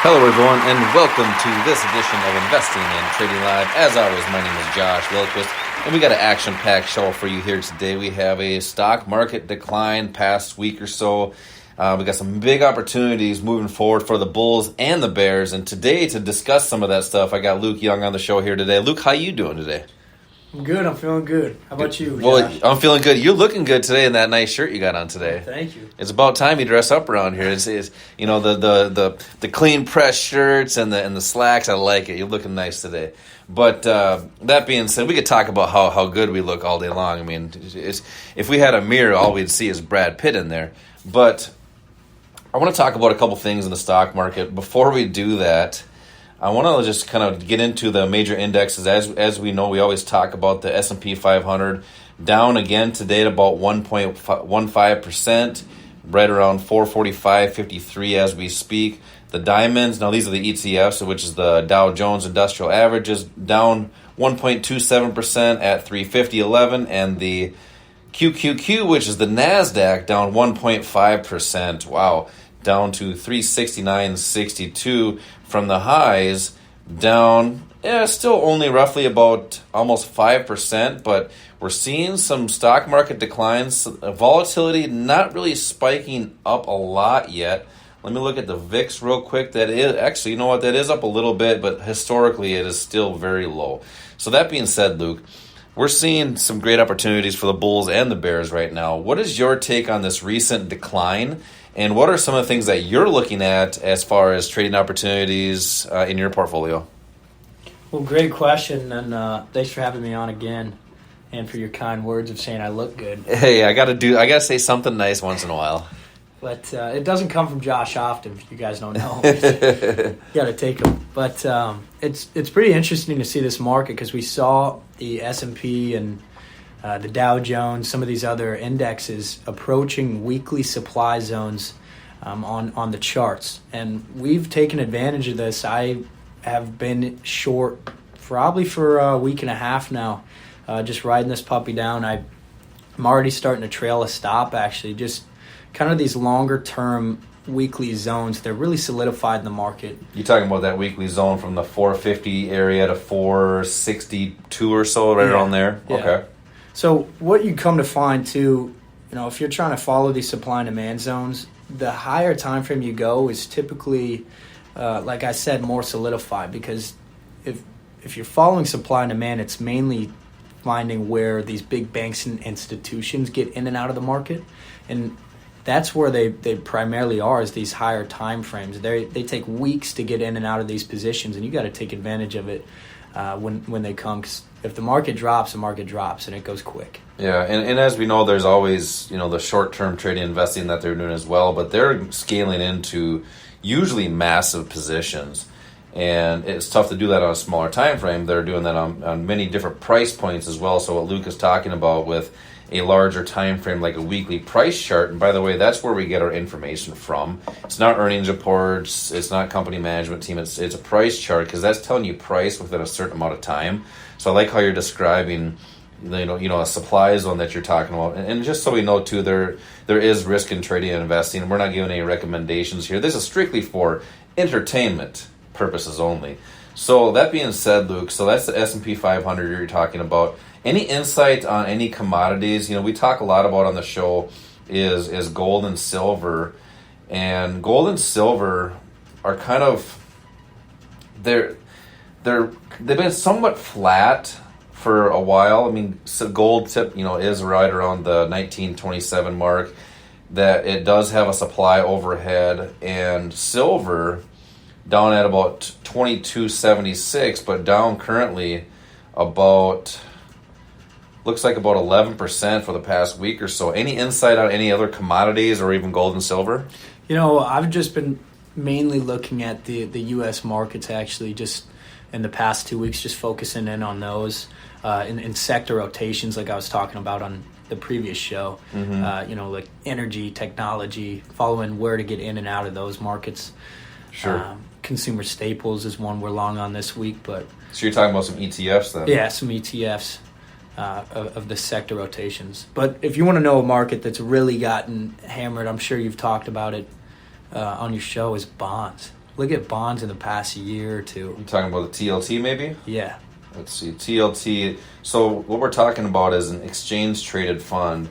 Hello, everyone, and welcome to this edition of Investing and Trading Live. As always, my name is Josh Wilquist, and we got an action-packed show for you here today. We have a stock market decline past week or so. We got some big opportunities moving forward for the Bulls and the Bears. And today, to discuss some of that stuff, I got Luke Young on the show here today. Luke, how you doing today? I'm good. I'm feeling good. How about you, Josh? Well, I'm feeling good. You're looking good today in that nice shirt you got on today. Thank you. It's about time you dress up around here. It's you know, the clean press shirts and the slacks. I like it. You're looking nice today. But that being said, we could talk about how good we look all day long. I mean, if we had a mirror, all we'd see is Brad Pitt in there. But I want to talk about a couple things in the stock market. Before we do that, I want to just kind of get into the major indexes. As we know, we always talk about the S&P 500 down again today at about 1.15%, right around 445.53 as we speak. The diamonds, now these are the ETFs, which is the Dow Jones Industrial Averages, down 1.27% at 350.11, and the QQQ, which is the NASDAQ, down 1.5%. Wow, down to 369.62 from the highs, down, still only roughly about almost 5%, but we're seeing some stock market declines. Volatility not really spiking up a lot yet. Let me look at the VIX real quick. That is actually, you know what, that is up a little bit, but historically it is still very low. So that being said, Luke, we're seeing some great opportunities for the Bulls and the Bears right now. What is your take on this recent decline? And what are some of the things that you're looking at as far as trading opportunities in your portfolio? Well, great question, and thanks for having me on again, and for your kind words of saying I look good. Hey, I gotta say something nice once in a while. But it doesn't come from Josh often. If you guys don't know, you got to take them. But it's pretty interesting to see this market because we saw the S&P and the Dow Jones, some of these other indexes approaching weekly supply zones on the charts. And we've taken advantage of this. I have been short probably for a week and a half now, just riding this puppy down. I'm already starting to trail a stop, actually, just kind of these longer-term weekly zones. They're really solidified in the market. You talking about that weekly zone from the 450 area to 462 or so, right around there? Yeah. Okay. So what you come to find too, if you're trying to follow these supply and demand zones, the higher time frame you go is typically, like I said, more solidified, because if you're following supply and demand, it's mainly finding where these big banks and institutions get in and out of the market, and that's where they primarily are, is these higher time frames. They take weeks to get in and out of these positions, and you got to take advantage of it when they come. 'Cause if the market drops, and it goes quick. Yeah, and as we know, there's always, the short-term trading investing that they're doing as well, but they're scaling into usually massive positions. And it's tough to do that on a smaller time frame. They're doing that on many different price points as well. So what Luke is talking about with a larger time frame, like a weekly price chart, and by the way, that's where we get our information from. It's not earnings reports, it's not company management team, it's a price chart, because that's telling you price within a certain amount of time. So I like how you're describing, a supply zone that you're talking about. And just so we know too, there is risk in trading and investing. We're not giving any recommendations here. This is strictly for entertainment purposes only. So that being said, Luke, so that's the S&P 500 you're talking about. Any insight on any commodities? We talk a lot about on the show is gold and silver. And gold and silver are kind of, they've been somewhat flat for a while. I mean, so gold tip, is right around the 1927 mark. That it does have a supply overhead, and silver down at about 22.76, but down currently about, looks like about 11% for the past week or so. Any insight on any other commodities or even gold and silver? I've just been mainly looking at the U.S. markets, actually, just in the past 2 weeks, just focusing in on those in sector rotations, like I was talking about on the previous show. Mm-hmm. Like energy, technology, following where to get in and out of those markets. Sure. Consumer staples is one we're long on this week, but so you're talking about some ETFs then? Yeah, some ETFs. of the sector rotations. But if you want to know a market that's really gotten hammered, I'm sure you've talked about it on your show, is bonds. look at bonds in the past year or two. I'm talking about the TLT maybe? Yeah. Let's see, TLT. So what we're talking about is an exchange-traded fund.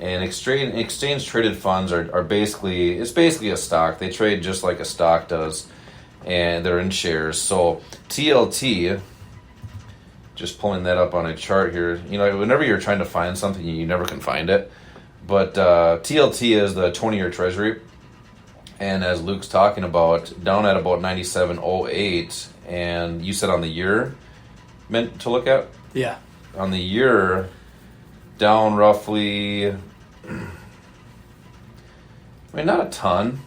And exchange-traded funds are basically, it's basically a stock. They trade just like a stock does, and they're in shares. So TLT, just pulling that up on a chart here, whenever you're trying to find something, you never can find it. But TLT is the 20-year Treasury. And as Luke's talking about, down at about 97.08, and you said on the year meant to look at? Yeah. On the year, down roughly, not a ton,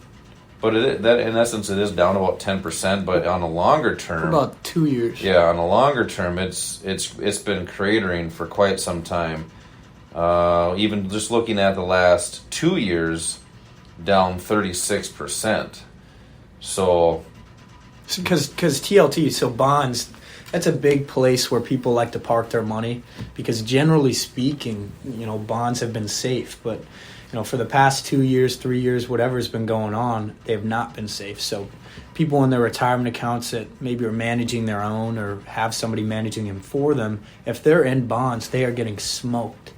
but that in essence it is down about 10%. But on a longer term, for about 2 years. Yeah, on a longer term, it's been cratering for quite some time. Even just looking at the last 2 years, down 36%. So, because TLT, so bonds, that's a big place where people like to park their money, because generally speaking, bonds have been safe. But, for the past 2 years, 3 years, whatever's been going on, they have not been safe. So people in their retirement accounts that maybe are managing their own or have somebody managing them for them, if they're in bonds, they are getting smoked.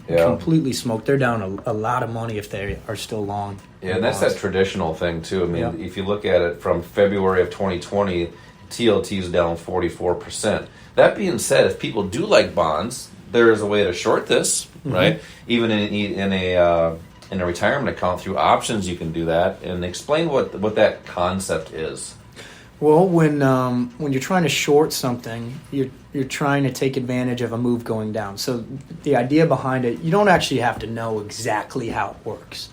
Completely smoked. They're down a lot of money if they are still long. Yeah, and that's that traditional thing, too. If you look at it from February of 2020, TLT is down 44%. That being said, if people do like bonds, there is a way to short this, right? Even in a retirement account through options, you can do that. And explain what that concept is. Well, when you're trying to short something, you're trying to take advantage of a move going down. So the idea behind it, you don't actually have to know exactly how it works.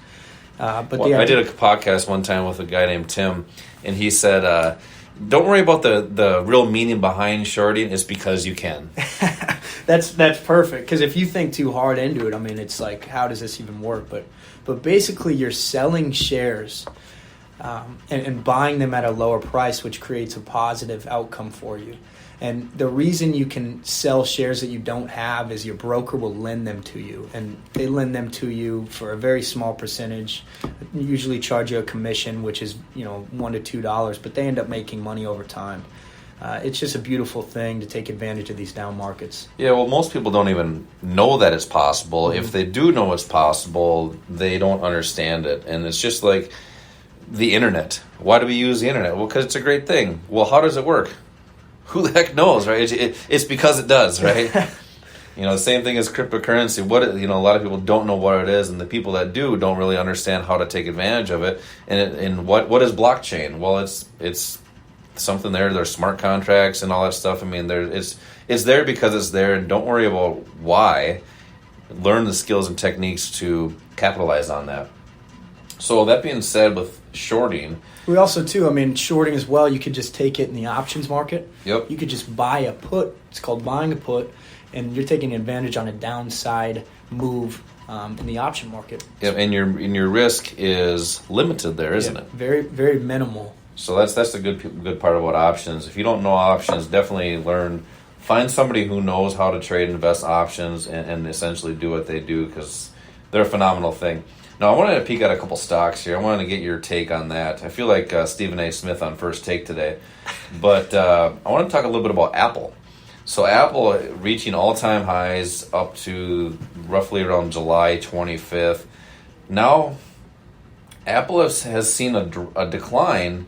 I did a podcast one time with a guy named Tim, and he said, don't worry about the real meaning behind shorting. It's because you can. That's perfect, because if you think too hard into it, it's like, how does this even work? But basically, you're selling shares and buying them at a lower price, which creates a positive outcome for you. And the reason you can sell shares that you don't have is your broker will lend them to you. And they lend them to you for a very small percentage, usually charge you a commission, which is $1 to $2, but they end up making money over time. It's just a beautiful thing to take advantage of these down markets. Yeah, well, most people don't even know that it's possible. If they do know it's possible, they don't understand it. And it's just like the internet. Why do we use the internet? Well, because it's a great thing. Well, how does it work? Who the heck knows, right? It's because it does, right? The same thing as cryptocurrency. A lot of people don't know what it is, and the people that do don't really understand how to take advantage of it. And what is blockchain? Well, it's something there. There's smart contracts and all that stuff. It's there because it's there, and don't worry about why. Learn the skills and techniques to capitalize on that. So that being said, with shorting, we also too, shorting as well, you could just take it in the options market. Yep. You could just buy a put. It's called buying a put, and you're taking advantage on a downside move in the option market. Yep, and your risk is limited there, isn't it? Very, very minimal. So that's the good part about options. If you don't know options, definitely find somebody who knows how to trade and invest options and essentially do what they do, because they're a phenomenal thing. Now, I wanted to peek at a couple stocks here. I wanted to get your take on that. I feel like Stephen A. Smith on First Take today. But I want to talk a little bit about Apple. So Apple reaching all-time highs up to roughly around July 25th. Now, Apple has seen a decline.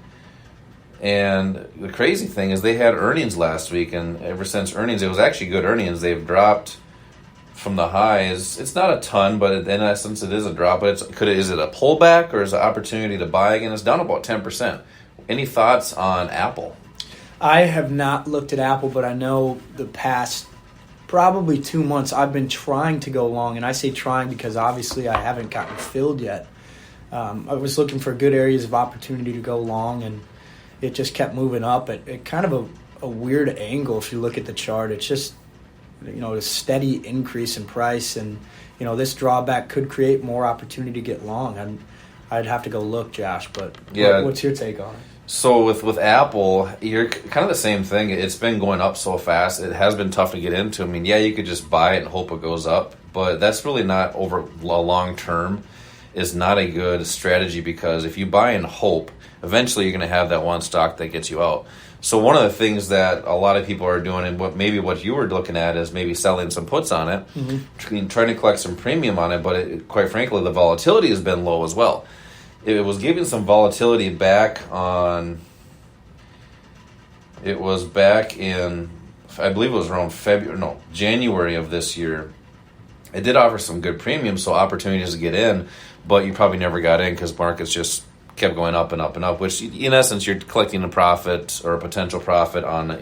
And the crazy thing is they had earnings last week. And ever since earnings, it was actually good earnings. They've dropped from the highs. It's not a ton, but in essence it is a drop. But is it a pullback or is it an opportunity to buy again? It's down about 10%. Any thoughts on Apple? I have not looked at Apple, but I know the past probably 2 months I've been trying to go long, and I say trying because obviously I haven't gotten filled yet. I was looking for good areas of opportunity to go long, and it just kept moving up at kind of a weird angle. If you look at the chart, it's just a steady increase in price, and this drawback could create more opportunity to get long. I'd have to go look, Josh, but yeah. What's your take on it? So with Apple, you're kind of the same thing. It's been going up so fast. It has been tough to get into. You could just buy it and hope it goes up, but that's really not over a long term. is not a good strategy, because if you buy in hope, eventually you're going to have that one stock that gets you out. So one of the things that a lot of people are doing, and what you were looking at, is maybe selling some puts on it, trying to collect some premium on it, but quite frankly, the volatility has been low as well. It was giving some volatility back in, I believe it was around January of this year. It did offer some good premium, so opportunities to get in, but you probably never got in because markets just kept going up and up and up, which in essence you're collecting a profit or a potential profit on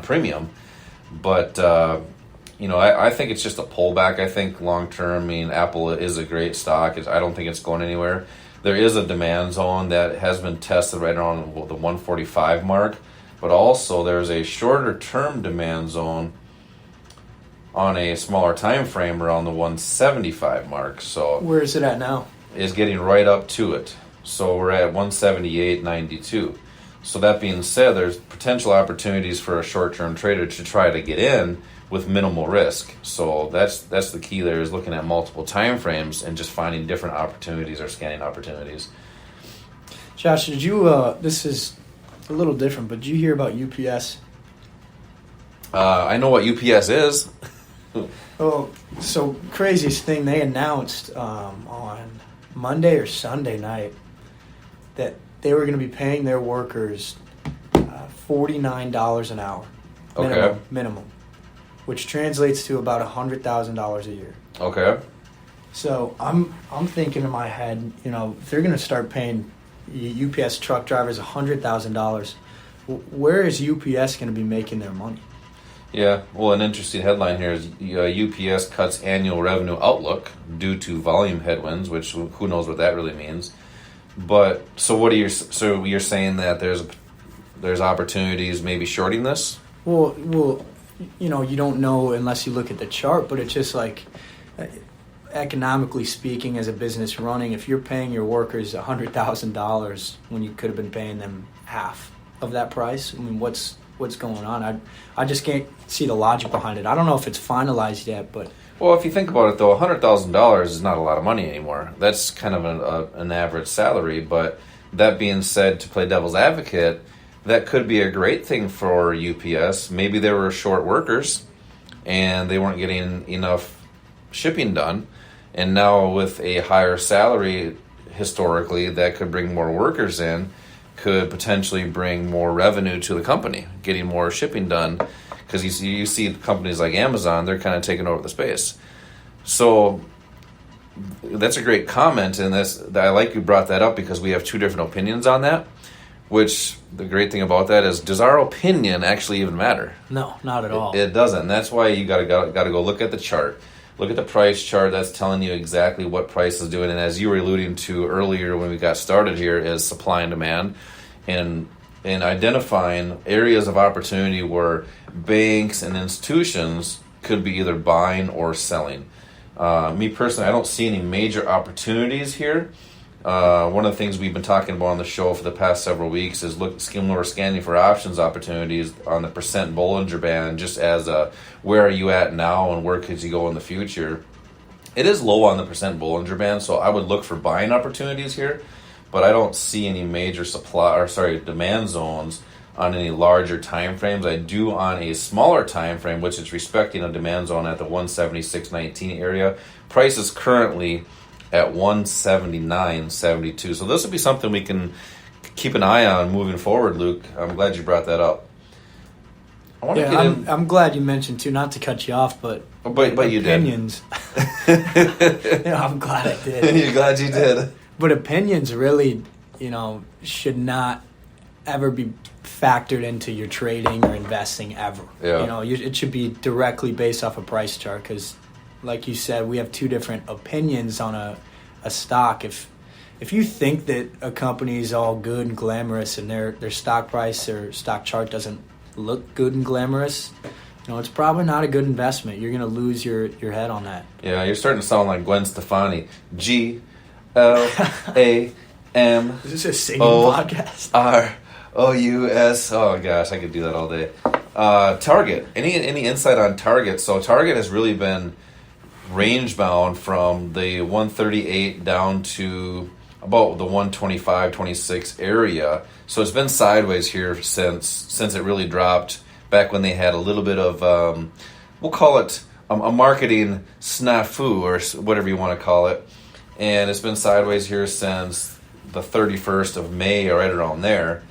premium. But I think it's just a pullback. I think long term, I mean, Apple is a great stock. I don't think it's going anywhere. There is a demand zone that has been tested right around the 145 mark, but also there's a shorter term demand zone on a smaller time frame around the 175 mark. So where is it at now? It's getting right up to it. So we're at 178.92. So that being said, there's potential opportunities for a short-term trader to try to get in with minimal risk. So that's the key there, is looking at multiple time frames and just finding different opportunities or scanning opportunities. Josh, did you, this is a little different, but did you hear about UPS? I know what UPS is. Oh, so craziest thing, they announced on Monday or Sunday night that they were going to be paying their workers $49 an hour. Minimum, which translates to about $100,000 a year. Okay. So I'm thinking in my head, if they're going to start paying UPS truck drivers $100,000, where is UPS going to be making their money? Yeah, well, an interesting headline here is UPS cuts annual revenue outlook due to volume headwinds, which who knows what that really means. But so you're saying that there's opportunities maybe shorting this? Well, you don't know unless you look at the chart, but it's just like, economically speaking, as a business running, if you're paying your workers $100,000 when you could have been paying them half of that price, I mean, what's going on? I just can't see the logic behind it. I don't know if it's finalized yet, but... Well, if you think about it, though, $100,000 is not a lot of money anymore. That's kind of an average salary, but that being said, to play devil's advocate, that could be a great thing for UPS. Maybe they were short workers, and they weren't getting enough shipping done, and now with a higher salary, historically, that could bring more workers in, could potentially bring more revenue to the company, getting more shipping done, because you see companies like Amazon, they're kind of taking over the space. So that's a great comment, and I like you brought that up, because we have two different opinions on that, which the great thing about that is, does our opinion actually even matter? No, not at all. It doesn't. And that's why you got to go look at the chart. Look at the price chart. That's telling you exactly what price is doing. And as you were alluding to earlier when we got started here, is supply and demand, and identifying areas of opportunity where banks and institutions could be either buying or selling. Me personally, I don't see any major opportunities here. One of the things we've been talking about on the show for the past several weeks is we're scanning for options opportunities on the percent Bollinger Band, just as where are you at now and where could you go in the future. It is low on the percent Bollinger Band, so I would look for buying opportunities here, but I don't see any major demand zones on any larger time frames. I do on a smaller time frame, which is respecting a demand zone at the 176.19 area. Price is currently at 179.72. So this would be something we can keep an eye on moving forward, Luke. I'm glad you brought that up. I'm glad you mentioned too, not to cut you off, but you opinions. I'm glad I did. You're glad you did. But opinions really, should not ever be factored into your trading or investing ever. Yeah. It should be directly based off a price chart, because like you said, we have two different opinions on a stock. If you think that a company is all good and glamorous and their stock price or stock chart doesn't look good and glamorous, it's probably not a good investment. You're going to lose your head on that. Yeah, you're starting to sound like Gwen Stefani. GLAM. Is this a singing podcast? ROUS. Oh gosh, I could do that all day. Target. Any insight on Target? So Target has really been range bound from the 138 down to about the 125, 26 area. So it's been sideways here since it really dropped back when they had a little bit of, we'll call it a marketing snafu or whatever you want to call it. And it's been sideways here since the 31st of May or right around there.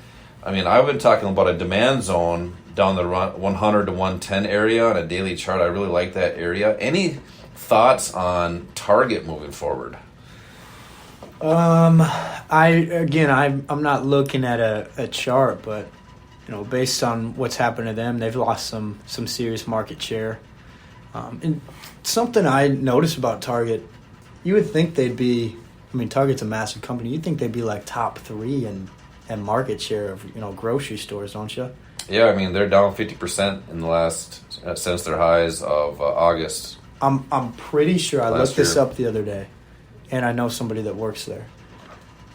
I mean, I've been talking about a demand zone down the 100 to 110 area on a daily chart. I really like that area. Any thoughts on target moving forward? I'm not looking at a chart, but based on what's happened to them, they've lost some serious market share. And something I noticed about Target, you would think they'd be. I mean, Target's a massive company. You'd think they'd be like top 3 in market share of grocery stores, don't you? Yeah, I mean they're down 50% in the last since their highs of August. I'm pretty sure I looked this up the other day, and I know somebody that works there.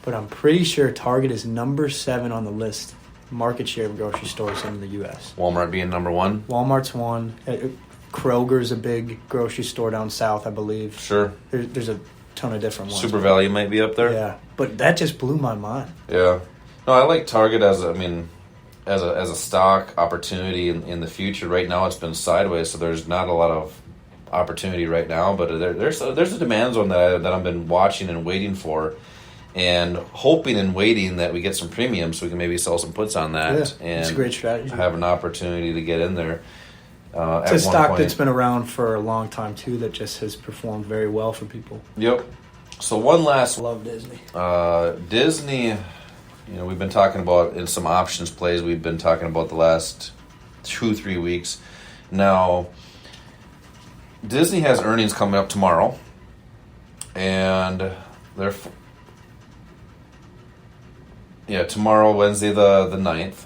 But I'm pretty sure Target is number 7 on the list, market share of grocery stores in the U.S. Walmart being number 1? Walmart's 1. Kroger's a big grocery store down south, I believe. Sure. There's a ton of different ones. Super Value might be up there. Yeah, but that just blew my mind. Yeah. No, I like Target as a stock opportunity in the future. Right now it's been sideways, so there's not a lot of opportunity right now, but there's a demand zone that I've been watching and waiting for, and hoping and waiting that we get some premiums so we can maybe sell some puts on that. Yeah, and it's a great strategy. Have an opportunity to get in there. It's a stock that's been around for a long time too, that just has performed very well for people. Yep. So one last. Love Disney. Disney. We've been talking about in some options plays. We've been talking about the last 2-3 weeks. Now, Disney has earnings coming up tomorrow, and tomorrow, Wednesday the 9th.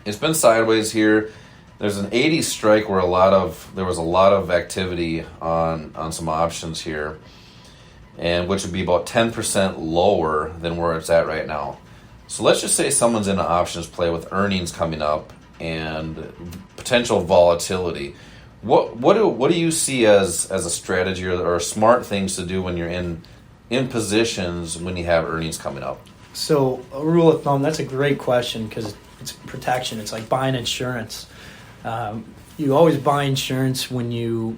It's been sideways here. There's an 80 strike where there was a lot of activity on some options here, and which would be about 10% lower than where it's at right now. So let's just say someone's in an options play with earnings coming up and potential volatility. What do you see as a strategy or smart things to do when you're in positions when you have earnings coming up? So a rule of thumb, that's a great question because it's protection. It's like buying insurance. You always buy insurance when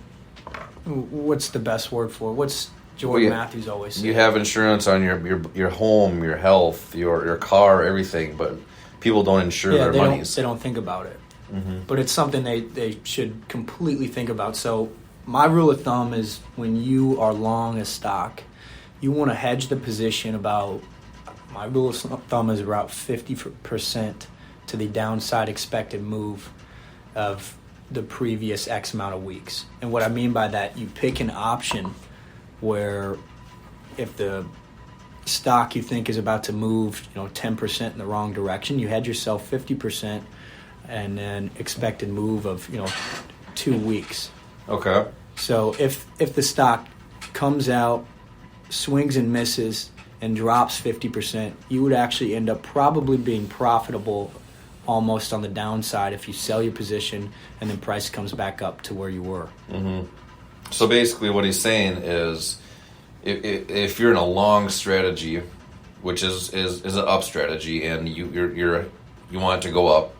what's the best word for it? What's Jordan Matthews always said? You have insurance on your home, your health, your car, everything, but people don't insure their monies. They don't think about it. Mm-hmm. But it's something they should completely think about. So my rule of thumb is when you are long a stock, you want to hedge the position my rule of thumb is about 50% to the downside expected move of the previous X amount of weeks. And what I mean by that, you pick an option where if the stock you think is about to move 10% in the wrong direction, you hedge yourself 50% and then expected move of 2 weeks. Okay. So if the stock comes out, swings and misses, and drops 50%, you would actually end up probably being profitable almost on the downside if you sell your position and then price comes back up to where you were. Mm-hmm. So basically what he's saying is if you're in a long strategy, which is an up strategy, and you want it to go up,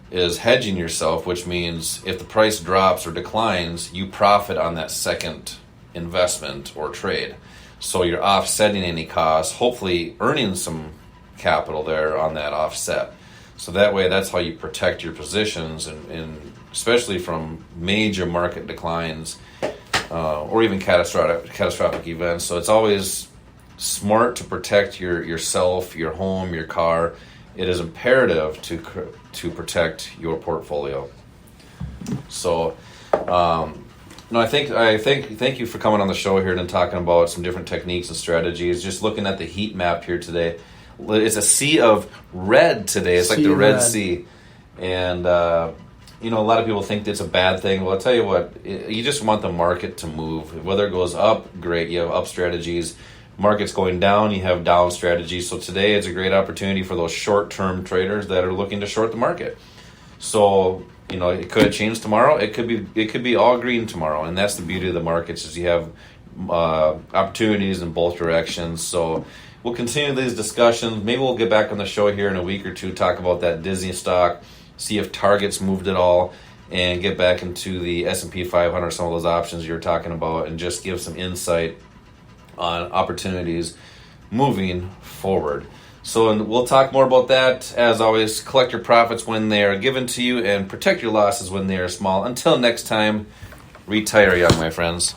is hedging yourself, which means if the price drops or declines, you profit on that second investment or trade. So you're offsetting any costs, hopefully earning some capital there on that offset. So that way, that's how you protect your positions, and especially from major market declines or even catastrophic events. So it's always smart to protect yourself, your home, your car. It is imperative to protect your portfolio. So, thank you for coming on the show here and talking about some different techniques and strategies. Just looking at the heat map here today, it's a sea of red today. It's like the Red Sea, and a lot of people think it's a bad thing. Well, I'll tell you what, you just want the market to move. Whether it goes up, great. You have up strategies. Market's going down, you have down strategies. So today it's a great opportunity for those short-term traders that are looking to short the market. So It could change tomorrow. It could be all green tomorrow, and that's the beauty of the markets is you have opportunities in both directions. So we'll continue these discussions. Maybe we'll get back on the show here in a week or two, talk about that Disney stock, see if targets moved at all, and get back into the S&P 500, some of those options you're talking about, and just give some insight on opportunities moving forward. So we'll talk more about that. As always, collect your profits when they are given to you and protect your losses when they are small. Until next time, retire young, my friends.